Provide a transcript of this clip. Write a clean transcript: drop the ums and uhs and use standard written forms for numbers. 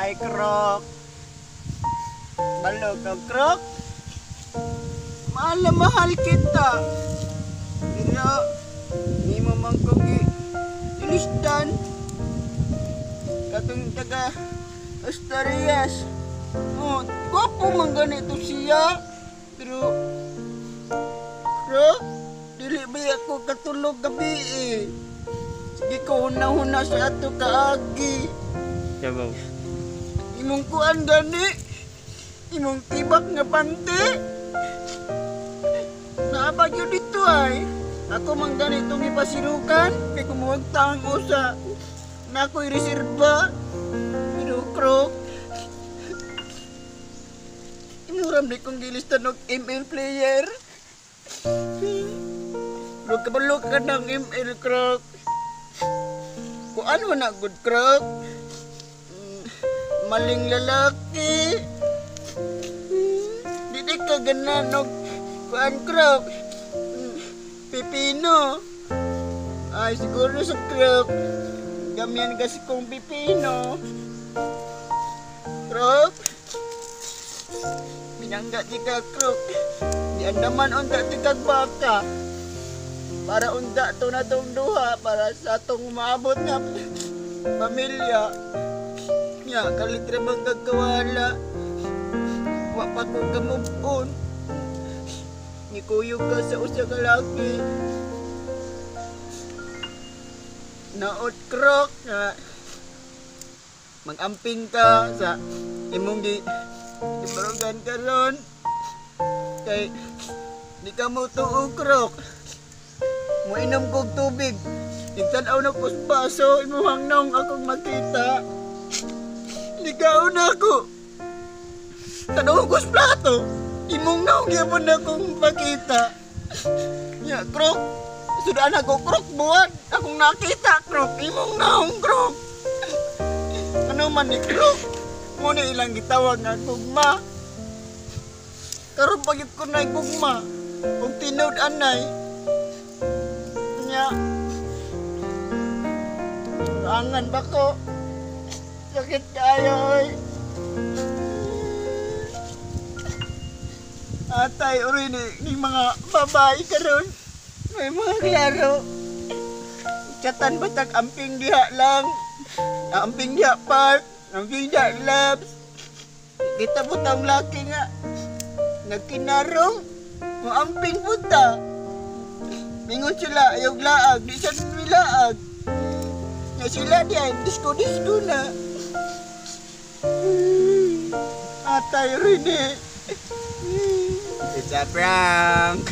Ay, Krok. Balog ka, Krok. Mahal na mahal kita. Pero, hindi mo man kong ilistan. Katong taga Asturias. Oh, gwapo man ganito siya. Pero, Krok, dili ba ako katulog gabi eh. Sige ko huna-huna sa ato kaagi. Yabaw. Imong kuan gani. Imong tibak nga pante. Naabag yun dito ay. Ako man ganitong ipasirukan. Kaya kumuwagtang usa. Na ako'y reserba. Pero Krok. Imuram di kong gilista ng ML player. Pero kabalo ka ng ML, Krok. Kung ano na good, Krok. Maling lalaki. Di ka gananog. Kuan, Krok. Pipino. Ay, siguro sa Krok. Gamihan kasi kong pipino. Krok. Binangga di ka, Krok. Di andaman unta di kag baka. Para unta to na tong duha. Para sa tong maabot nga pamilya. Nya, kalitre bang gagkawala. Wa pa ko kamupon. Nikuyog ka sa usa ka laki. Naot, Krok, na mag-amping ka sa imong ibarugan ka ron. Kay di ka mo tuog, Krok. Muinom kog tubig. Nagtanaw na ko sa baso, imuhang nong akong makita. Ligaw na ako. Tanaw ko sa plato. Imong nong gyapon na akong makita. Ya, Krok. Sudah na ko, Krok, buwan. Akong nakita, Krok. Imong nong, Krok. Ano man ni Krok? Muna ilang gitawag nga gugma. Karon pagit ko na gugma. Kung tinod anay. Nya. Angan ba ko? Sakit kayo, oy. Atay, uri ni mga babae karon. May mga klaro. Chatan batag amping diha lang. Amping diha park. Amping diha labs. Kita butang laki nga. Nagkinarong. Mo amping puta. Mingon sila ayog laag. Di siya nilaag. Nga sila diya. Disco-disco na. Atay rin eh. It's a prank.